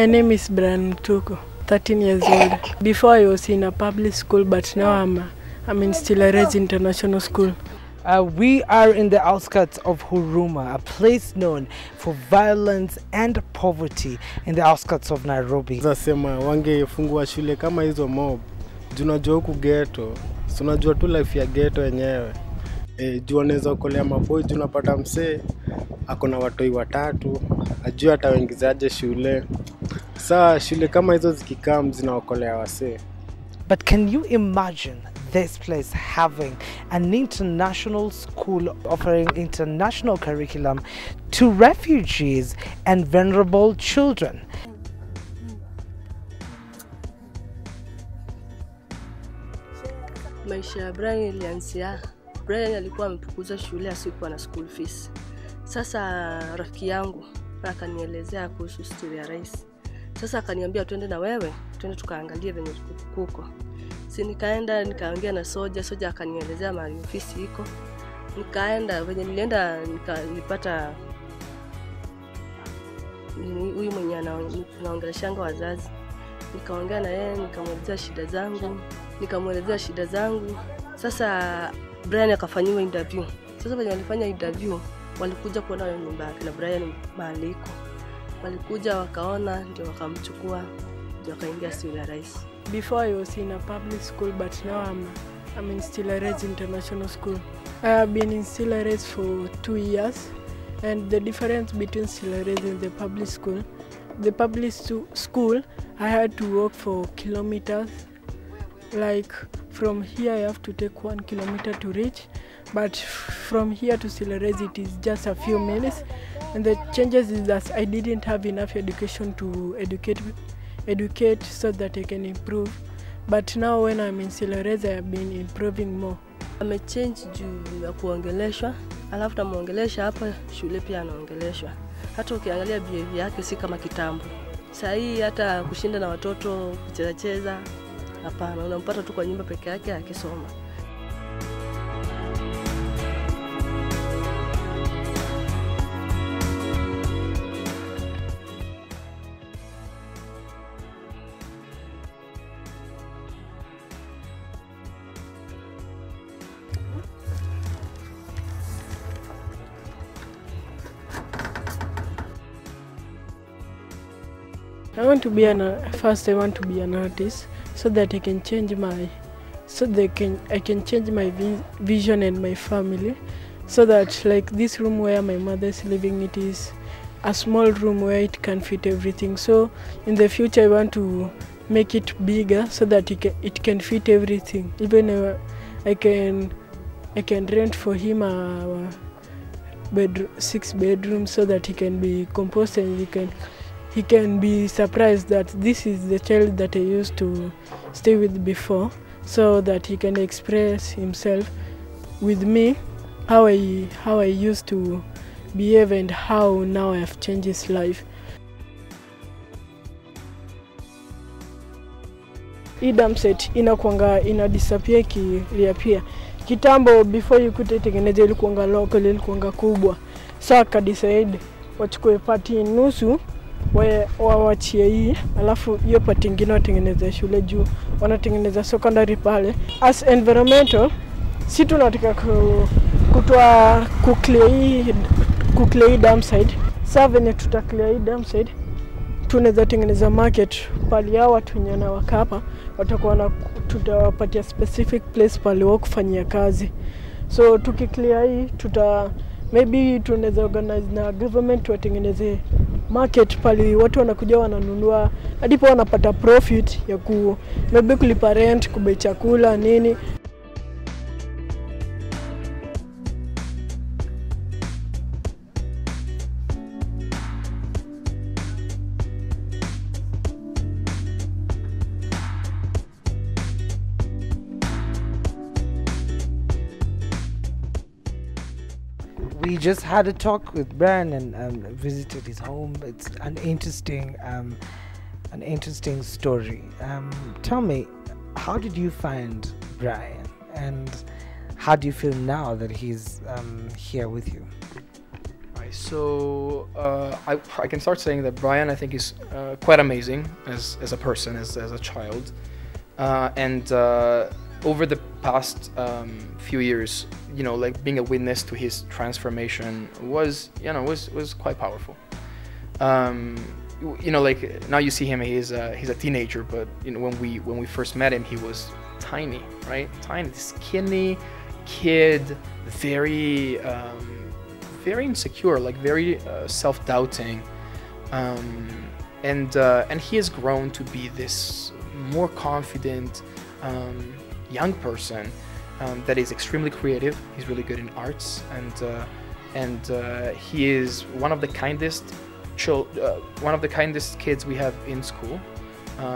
My name is Brian Mutuku, 13 years old. Before I was in a public school, but now I'm in Stillares International School. We are in the outskirts of Huruma, a place known for violence and poverty in the outskirts of Nairobi. Zasema wangefungua shule kama hizo mob. Tunajua huku ghetto, tunajua tu life ya ghetto yenyewe. Juu anaweza okolea maboy, tunapata msee akona watoi watatu, ajua atawaingizaje shule. Saa shule kama hizo zikikam zinaokolea wasee. But can you imagine this place having an international school offering international curriculum to refugees and vulnerable children? Maisha ya Brian ilianzia. Brian alikuwa amefukuza shule asikuwa na school fees. Sasa rafiki yangu akanielezea kuhusu Stillares. Sasa akaniambia twende na wewe, twende tukaangalie venye kuko. Si nikaenda nikaongea na soja akanielezea mahali ofisi iko. Nikaenda venye nilienda nilipata huyu mwenye anaongeleshanga wazazi. Nikaongea na yeye, nikamwelezea shida zangu. Sasa Brian akafanyiwa interview. Sasa venye walifanya interview, walikuja kuona nyumba yake na Brian mahali iko. Walikuja wakaona, ndio wakamchukua, ndio akaingia Stillares. Before I was in a public school, but now I'm in Stillares International School. I have been in Stillares for 2 years, and the difference between Stillares and the public school, I had to walk for kilometers. Like from here I have to take 1 kilometer to reach, but from here to Stillares it is just a few minutes. And the changes is that I didn't have enough education to educate so that I can improve. But now when I'm in Stillares I have been improving more. Amechange juu ya kuongeleshwa, alafu namuongelesha hapa shule pia anaongeleshwa. Hata ukiangalia behavior yake si kama kitambo. Sasa hii hata kushinda na watoto kucheza hapana, unampata tu kwa nyumba peke yake akisoma. I want to be an artist so that I can change I can change my vision and my family, so that like this room where my mother is living, it is a small room where it can fit everything. So in the future I want to make it bigger so that it can fit everything. Even I can rent for him a 6 bedrooms so that he can be composed and he can be surprised that this is the child that I used to stay with before, so that he can express himself with me, how I used to behave and how now I have changed his life. Hii dam set ina disappear reappear. Kitambo before you could tengeneza ilikuanga local, ilikuanga kubwa. So akadecide wachukue party nusu wawachie hii, alafu hiyo part nyingine watengeneza shule juu wanatengeneza secondary pale. As environmental, si tunataka kuclear hii dam side. Sasa venye tutaclear hii dam side, tunaweza tengeneza market pale hao watu wenye na wakapa watakuwa tutawapatia specific place pale wao kufanyia kazi. So tukiclear hii maybe tunaweza organize na government watengeneze market pale watu wanakuja wananunua hadi pa wanapata profit ya maybe kulipa rent, kubai chakula nini. We just had a talk with Brian and visited his home. It's an interesting story. Tell me, how did you find Brian, and how do you feel now that he's here with you? Okay, so I can start saying that Brian, I think, is quite amazing as a person, as a child, and over the past few years, you know, like being a witness to his transformation was quite powerful. You know, like now you see him, he's a teenager, but you know, when we first met him, he was tiny, right? Tiny, skinny kid, very very insecure, like very self-doubting, and he has grown to be this more confident young person that is extremely creative. He's really good in arts, and he is one of the kindest kids we have in school.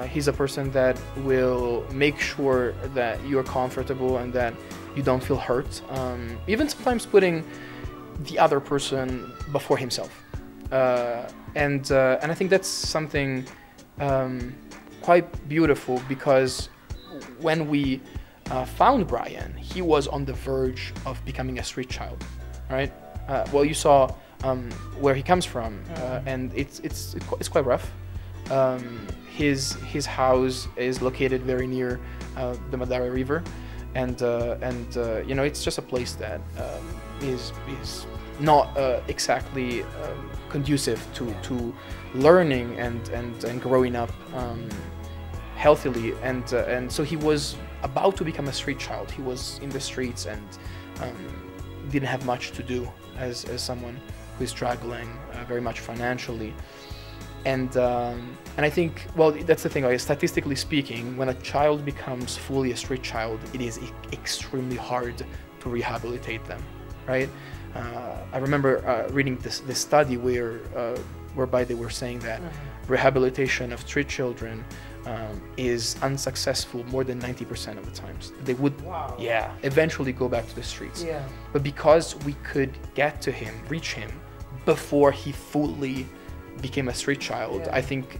He's a person that will make sure that you're comfortable and that you don't feel hurt, even sometimes putting the other person before himself, and I think that's something quite beautiful, because when we found Brian, he was on the verge of becoming a street child, right? Well, you saw where he comes from, and it's quite rough. His house is located very near the Madara River, and you know, it's just a place that is not exactly conducive to learning and growing up healthily, and so he was about to become a street child. He was in the streets and didn't have much to do as someone who is struggling very much financially. And I think, well, that's the thing, like, statistically speaking, when a child becomes fully a street child, it is extremely hard to rehabilitate them, right? I remember reading this study whereby they were saying that rehabilitation of street children is unsuccessful more than 90% of the times. They would, eventually go back to the streets. Yeah. But because we could get to him, reach him, before he fully became a street child, I think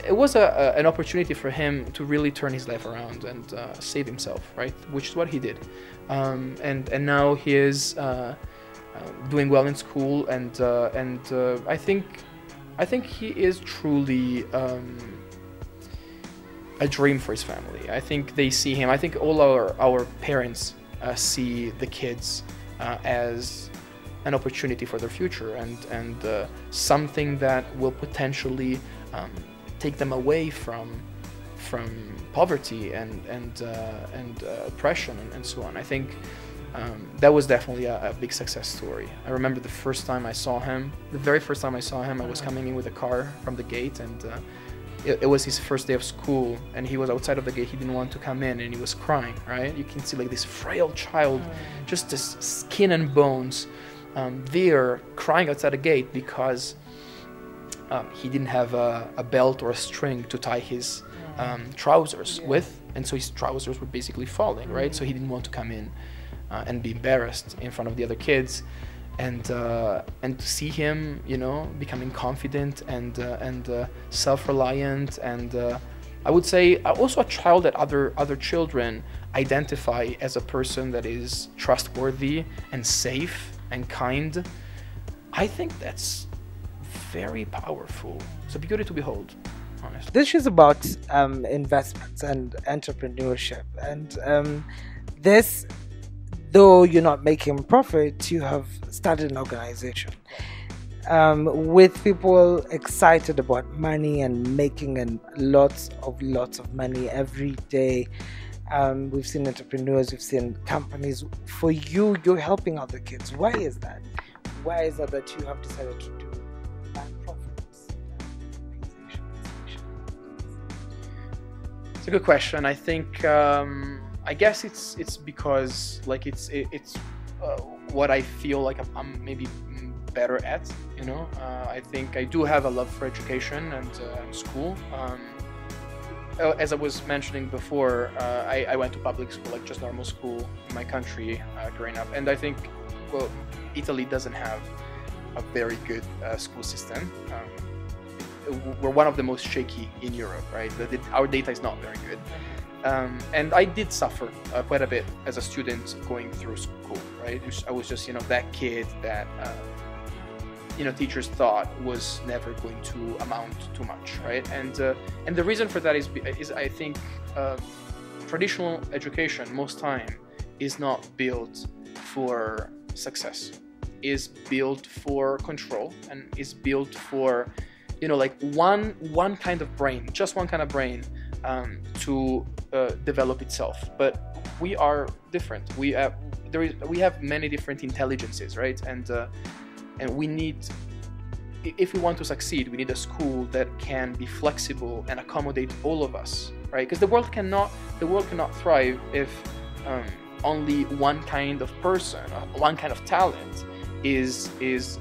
it was an opportunity for him to really turn his life around and save himself, right? Which is what he did. And now he is doing well in school, and I think he is truly a dream for his family. I think they see him. I think all our parents see the kids as an opportunity for their future, and something that will potentially take them away from poverty and oppression and so on. I think that was definitely a big success story. I remember the very first time I saw him, I was coming in with a car from the gate, and it was his first day of school, and he was outside of the gate. He didn't want to come in, and he was crying, right? You can see like this frail child, just this skin and bones, there crying outside the gate because he didn't have a belt or a string to tie his trousers with, and so his trousers were basically falling, right? So he didn't want to come in and be embarrassed in front of the other kids, and to see him, you know, becoming confident and self-reliant, and I would say also a child that other children identify as a person that is trustworthy and safe and kind. I think that's very powerful. It's a beauty to behold, honestly. This is about investments and entrepreneurship, and this, though you're not making profit, you have started an organization with people excited about money and making lots of money every day. We've seen entrepreneurs, we've seen companies. For you, you're helping other kids. Why is that? Why is it that you have decided to do non-profits? It's a good question. I think I guess it's because like it's what I feel like I'm maybe better at. You know, I think I do have a love for education and school. As I was mentioning before, I went to public school, like just normal school in my country growing up, and I think, well, Italy doesn't have a very good school system. We're one of the most shaky in Europe, right? Our data is not very good, and I did suffer quite a bit as a student going through school. right? I was just, you know, that kid that you know, teachers thought was never going to amount to much, right? And the reason for that is I think traditional education most time is not built for success, is built for control, and is built for, you know, like one kind of brain, just one kind of brain to develop itself. But we are different. We have many different intelligences, right? And we need, if we want to succeed, we need a school that can be flexible and accommodate all of us, right? Because the world cannot thrive if only one kind of person, one kind of talent is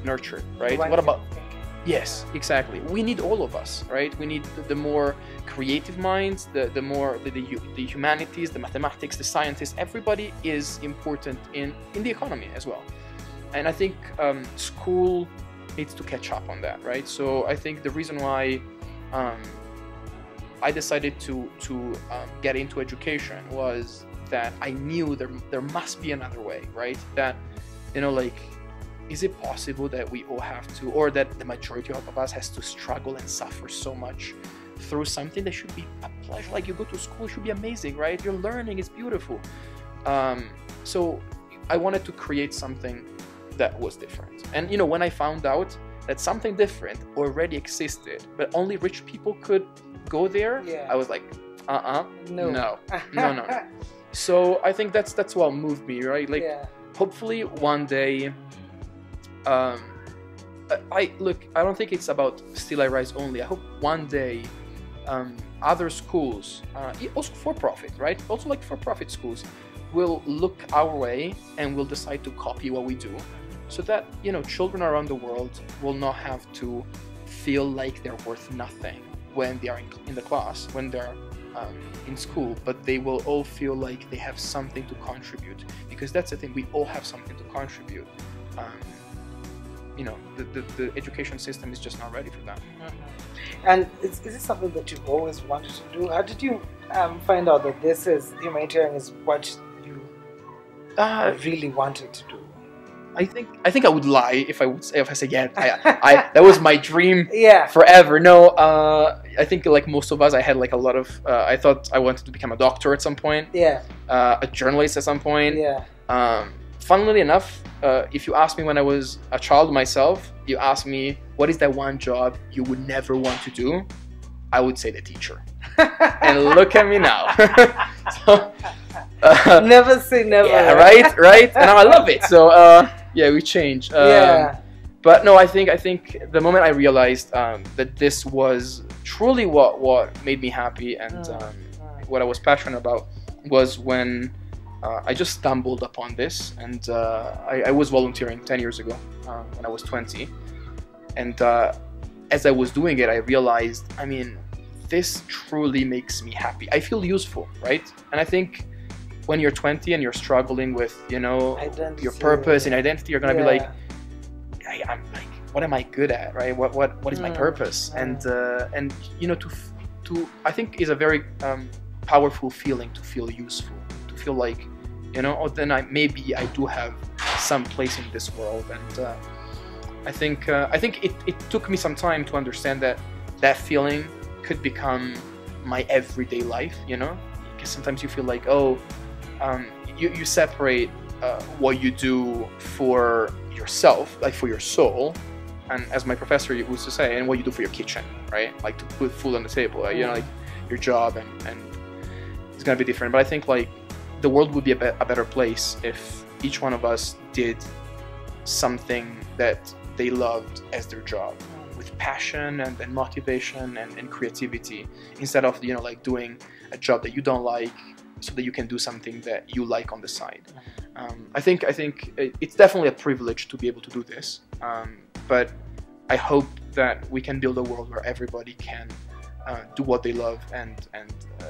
nurtured, right? What about? Yes, exactly. We need all of us, right? We need the more creative minds, the more the humanities, the mathematics, the scientists. Everybody is important in the economy as well. And I think school needs to catch up on that, right? So I think the reason why I decided to get into education was that I knew there must be another way, right? That, you know, like, is it possible that we all have to, or that the majority of us has to struggle and suffer so much through something that should be a pleasure? Like, you go to school, it should be amazing, right? You're learning, it's beautiful. So I wanted to create something that was different. And, you know, when I found out that something different already existed, but only rich people could go there, I was like, no. So I think that's what moved me, right? Like, hopefully one day, I don't think it's about Still I Rise only. I hope one day other schools, also for profit, right? Also like for profit schools, will look our way and will decide to copy what we do, so that, you know, children around the world will not have to feel like they're worth nothing when they are in the class, when they're in school, but they will all feel like they have something to contribute, because that's the thing, we all have something to contribute. You know, the education system is just not ready for that. And is it something that you've always wanted to do? How did you find out that this is humanitarian is what you really wanted to do? I think I would lie if I say yeah, I that was my dream forever. No, I think like most of us, I had like a lot of I thought I wanted to become a doctor at some point, a journalist at some point. Funnily enough, if you asked me when I was a child myself, you asked me what is that one job you would never want to do, I would say the teacher. And look at me now. So, never say never. Yeah, right. And now I love it. So yeah, we changed. But no, I think the moment I realized that this was truly what made me happy and what I was passionate about was when I just stumbled upon this, and I was volunteering 10 years ago when I was 20, and as I was doing it, I realized, I mean, this truly makes me happy. I feel useful, right? And I think when you're 20 and you're struggling with, you know, identity, your purpose and identity, you're gonna be like, I'm like, what am I good at, right? What is my purpose? And you know, to I think is a very powerful feeling, to feel useful, to feel like, you know, oh, then maybe I do have some place in this world. And I think it took me some time to understand that feeling could become my everyday life, you know, because sometimes you feel like, oh, you separate what you do for yourself, like for your soul, and as my professor used to say, and what you do for your kitchen, right? Like to put food on the table, you know, like your job, and it's gonna be different. But I think like the world would be a better place if each one of us did something that they loved as their job, with passion and motivation and creativity, instead of, you know, like doing a job that you don't like so that you can do something that you like on the side. I think it's definitely a privilege to be able to do this, but I hope that we can build a world where everybody can do what they love and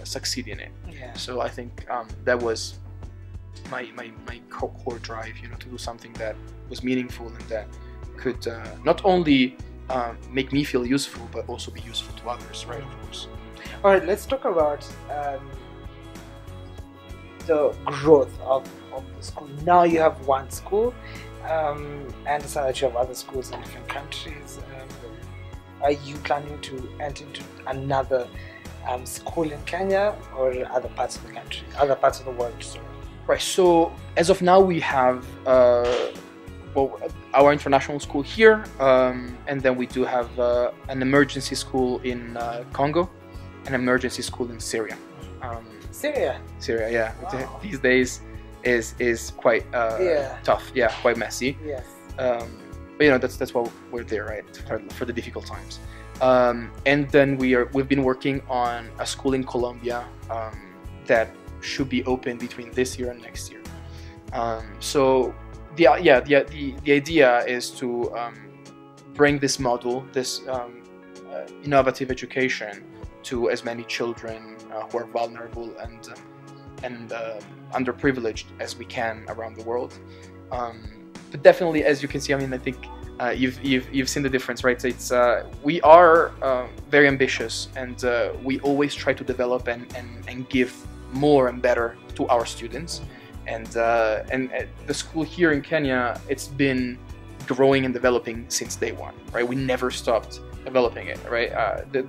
succeed in it. So I think that was my core drive, you know, to do something that was meaningful and that could not only make me feel useful, but also be useful to others, right? Of course. All right, let's talk about the growth of the school? Now you have one school. I understand that you have other schools in different countries. Are you planning to enter into another school in Kenya or other parts of the country, other parts of the world? Sorry. Right. So as of now, we have our international school here, and then we do have an emergency school in Congo, an emergency school in Syria. Syria, yeah. Wow. These days is quite tough. Yeah, quite messy. Yes. But that's why we're there, right? For the difficult times. And then we've been working on a school in Colombia that should be open between this year and next year. So the idea is to bring this model, this innovative education, to as many children who are vulnerable and underprivileged as we can around the world. But definitely, as you can see, I mean, I think you've seen the difference, right? It's we are very ambitious, and we always try to develop and give more and better to our students. And the school here in Kenya, it's been growing and developing since day one, right? We never stopped developing it, right?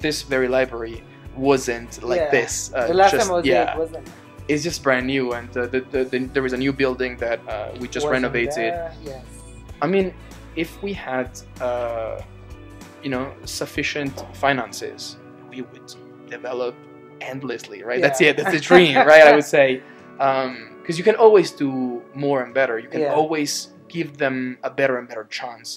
This very library wasn't like this. The last time I was here, it wasn't. It's just brand new, and there is a new building that we just renovated. Yes. I mean, if we had, sufficient finances, we would develop endlessly, right? Yeah. That's it. That's the dream, right? I would say, because you can always do more and better. You can always give them a better and better chance.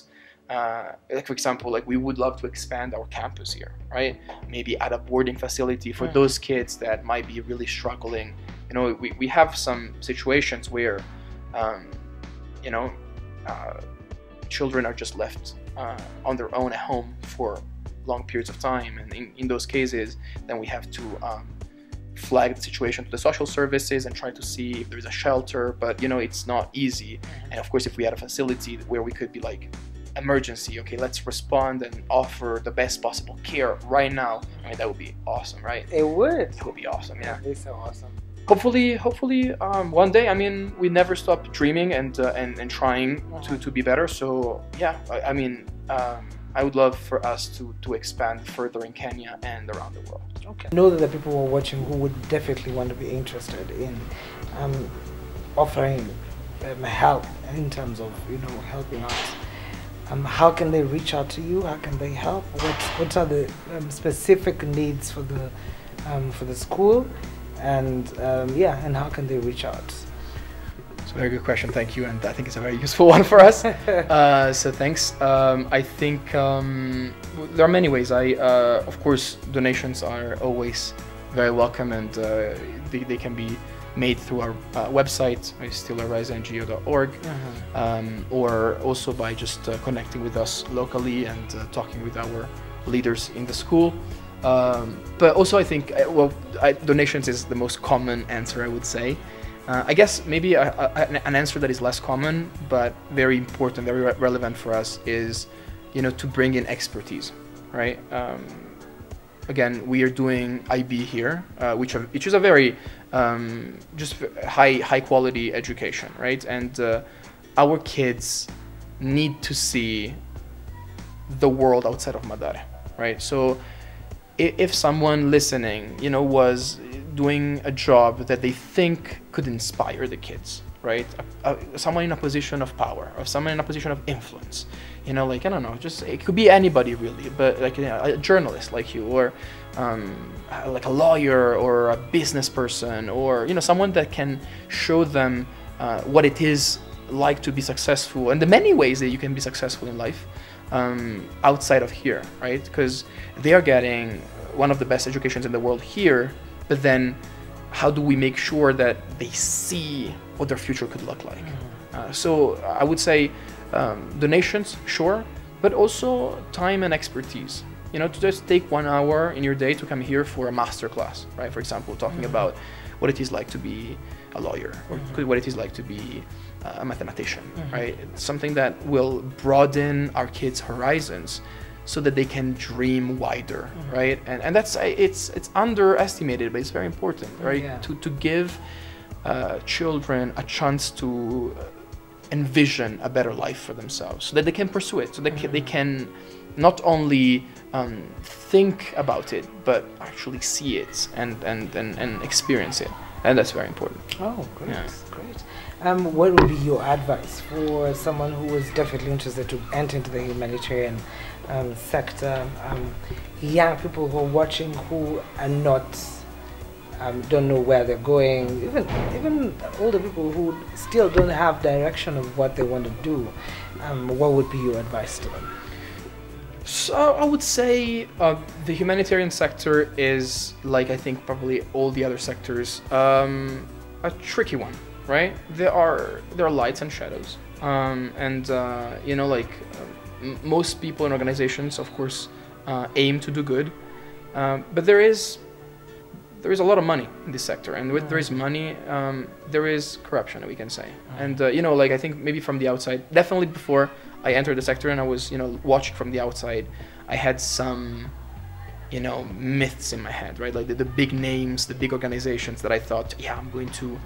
Like for example, like we would love to expand our campus here, right? Maybe add a boarding facility for those kids that might be really struggling. We have some situations where, children are just left on their own at home for long periods of time, and in those cases, then we have to flag the situation to the social services and try to see if there's a shelter. But it's not easy. And of course, if we had a facility where we could be like, emergency, okay, let's respond and offer the best possible care right now, I mean, that would be awesome, right? It would. It would be awesome, yeah. It's so awesome. Hopefully, one day. I mean, we never stop dreaming and trying to be better. So yeah, I mean, I would love for us to expand further in Kenya and around the world. Okay. I know that the people who are watching who would definitely want to be interested in offering help in terms of helping out. How can they reach out to you? How can they help? What are the specific needs for the school? And and how can they reach out? It's a very good question, thank you, and I think it's a very useful one for us. So thanks. I think there are many ways. Of course, donations are always very welcome, and they can be made through our website, stillarisengo.org, or also by just connecting with us locally and talking with our leaders in the school. But also I think, donations is the most common answer, I would say. I guess maybe an answer that is less common, but very important, very relevant for us is, to bring in expertise, right? Again, we are doing IB here, which is a very just high quality education, right? And our kids need to see the world outside of Mathare, right? So if someone listening, was doing a job that they think could inspire the kids, right? Someone in a position of power, or someone in a position of influence, like, I don't know, just, it could be anybody really, but like a journalist like you, or like a lawyer, or a business person, or someone that can show them what it is like to be successful, and the many ways that you can be successful in life outside of here, right? Because they are getting one of the best educations in the world here, but then how do we make sure that they see what their future could look like? So I would say donations, sure, but also time and expertise. To just take 1 hour in your day to come here for a master class, right? For example, talking about what it is like to be a lawyer, or what it is like to be a mathematician, right? It's something that will broaden our kids' horizons so that they can dream wider, right? And that's it's underestimated, but it's very important, right? To give children a chance to envision a better life for themselves, so that they can pursue it, so they can not only think about it, but actually see it and experience it, and that's very important. Oh, great, Yeah. great. What would be your advice for someone who is definitely interested to enter into the humanitarian sector? Young people who are watching who are not, don't know where they're going, even older people who still don't have direction of what they want to do. What would be your advice to them? So I would say the humanitarian sector is, like I think probably all the other sectors, a tricky one, right? There are lights and shadows, and you know, like most people and organizations, of course, aim to do good, but there is a lot of money in this sector, and with there is money, there is corruption, we can say. And you know, like I think maybe from the outside, definitely before I entered the sector and I was, you know, watching from the outside, I had some, you know, myths in my head, right? Like the big names, the big organizations that I thought, yeah, I'm going to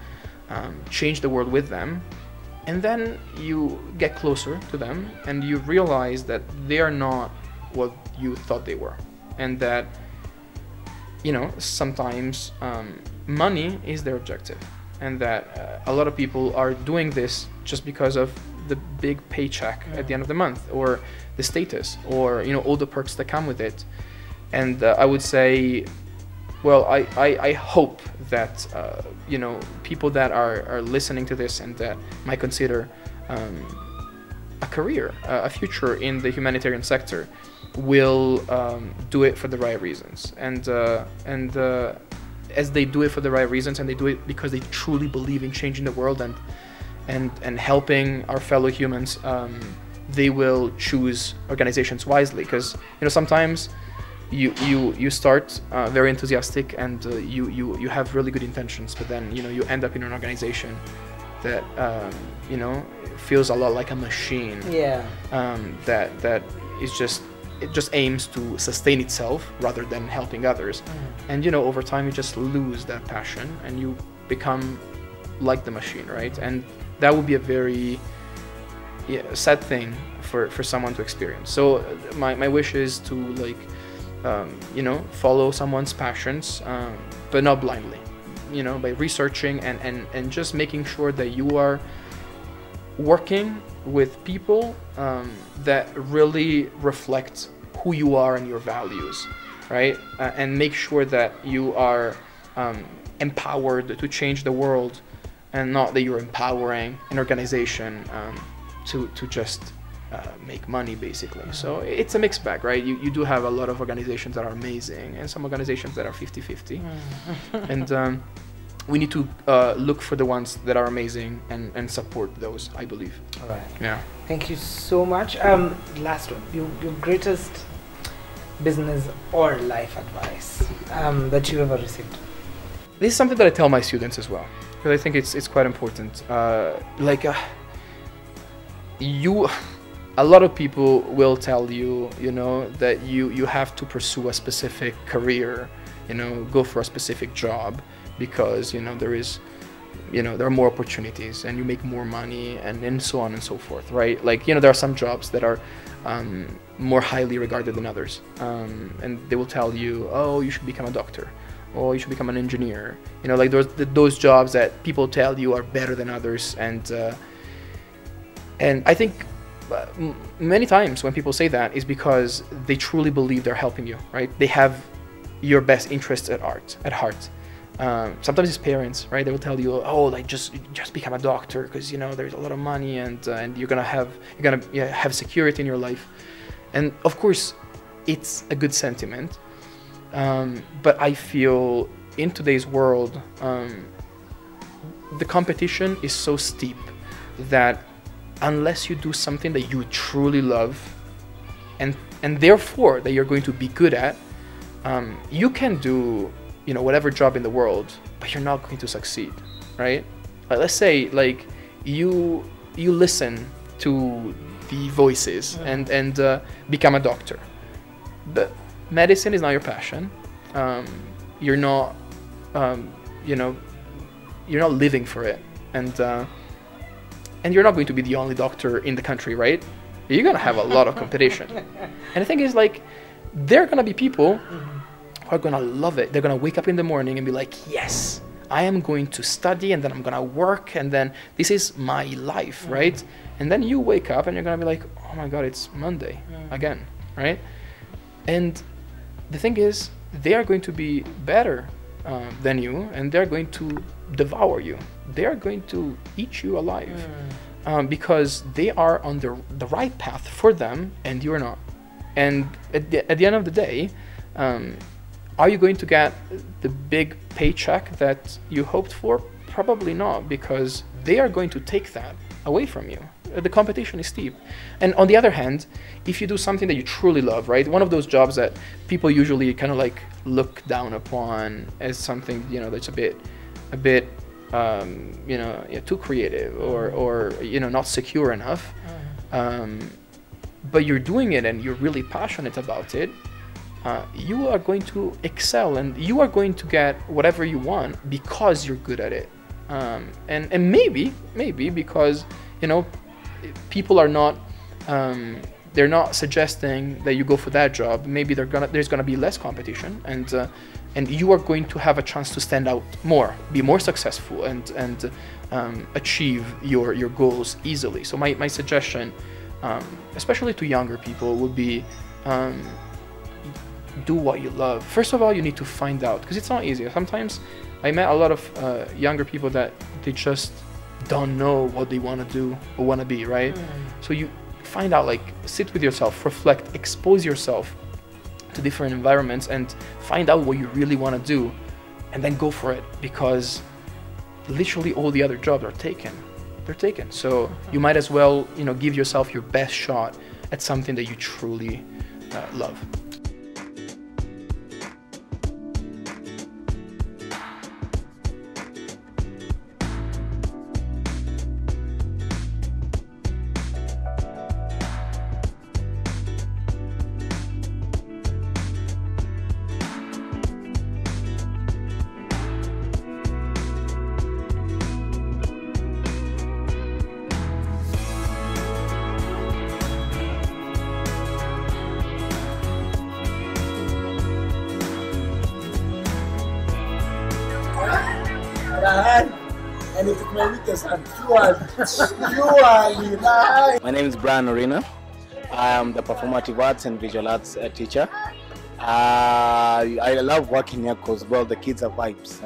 change the world with them. And then you get closer to them and you realize that they are not what you thought they were. And that, you know, sometimes money is their objective. And that a lot of people are doing this just because of the big paycheck at the end of the month, or the status, or, you know, all the perks that come with it. And I would say, well, I hope that, you know, people that are listening to this and that might consider a career, a future in the humanitarian sector, will do it for the right reasons. And as they do it for the right reasons, and they do it because they truly believe in changing the world and helping our fellow humans, they will choose organizations wisely. Because, you know, sometimes you start very enthusiastic and you have really good intentions, but then, you know, you end up in an organization that you know, feels a lot like a machine. Yeah. That is just, it just aims to sustain itself rather than helping others. And, you know, over time you just lose that passion and you become like the machine, right? And that would be a very sad thing for someone to experience. So my wish is to, like, you know, follow someone's passions, but not blindly, you know, by researching and just making sure that you are working with people that really reflect who you are and your values, right? And make sure that you are empowered to change the world, and not that you're empowering an organization to just make money, basically. So it's a mixed bag, right? You do have a lot of organizations that are amazing and some organizations that are 50-50. And we need to look for the ones that are amazing and support those, I believe. All right. Yeah. Thank you so much. Last one, your greatest business or life advice that you ever received? This is something that I tell my students as well, because I think it's quite important. A lot of people will tell you, you know, that you have to pursue a specific career, you know, go for a specific job, because, you know, there are more opportunities and you make more money, and so on and so forth, right? Like, you know, there are some jobs that are more highly regarded than others, and they will tell you, oh, you should become a doctor, or you should become an engineer, you know, like those jobs that people tell you are better than others. And I think many times when people say that is because they truly believe they're helping you, right? They have your best interests at heart. Sometimes it's parents, right? They will tell you, oh, like just become a doctor because, you know, there's a lot of money, and you're gonna have security in your life. And of course, it's a good sentiment, but I feel in today's world, the competition is so steep that unless you do something that you truly love, and therefore that you're going to be good at, you can do, you know, whatever job in the world, but you're not going to succeed, right? Like, let's say, like, you listen to the voices and become a doctor, but medicine is not your passion. You're not, you know, you're not living for it, and you're not going to be the only doctor in the country, right? You're gonna have a lot of competition. And the thing is, like, there are gonna be people who are gonna love it. They're gonna wake up in the morning and be like, yes, I am going to study, and then I'm gonna work, and then this is my life, right? And then you wake up and you're gonna be like, oh my God, it's Monday again, right? And the thing is, they are going to be better than you, and they're going to devour you. They are going to eat you alive because they are on the right path for them, and you're not. And at the end of the day, are you going to get the big paycheck that you hoped for? Probably not, because they are going to take that away from you. The competition is steep. And on the other hand, if you do something that you truly love, right? One of those jobs that people usually kind of like look down upon as something, you know, that's a bit you know, too creative or you know, not secure enough. But you're doing it and you're really passionate about it, you are going to excel, and you are going to get whatever you want because you're good at it. And maybe because, you know, people are not they're not suggesting that you go for that job. Maybe there's gonna be less competition, and you are going to have a chance to stand out more, be more successful, and achieve your goals easily. So my suggestion, especially to younger people, would be do what you love. First of all, you need to find out, because it's not easy. Sometimes I met a lot of younger people that they just don't know what they want to do or want to be, right? So you find out, like, sit with yourself, reflect, expose yourself to different environments, and find out what you really want to do, and then go for it, because literally all the other jobs are taken. They're taken. So you might as well, you know, give yourself your best shot at something that you truly love. My name is Brian Orina. I am the performative arts and visual arts teacher. I love working here because, well, the kids are vibes,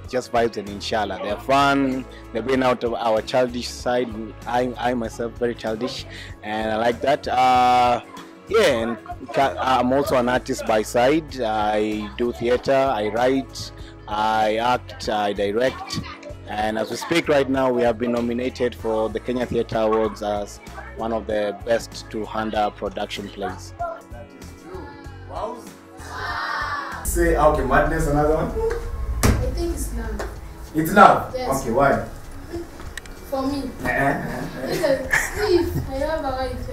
just vibes, and inshallah they're fun. They bring out our childish side. I myself very childish, and I like that. Yeah, and I'm also an artist by side. I do theater, I write, I act, I direct. And as we speak right now, we have been nominated for the Kenya Theatre Awards as one of the best to handle production plays. That is true. Wow. Say, okay, madness, another one? I think it's love. It's love? Yes. Okay, why? For me. Because if I have a wife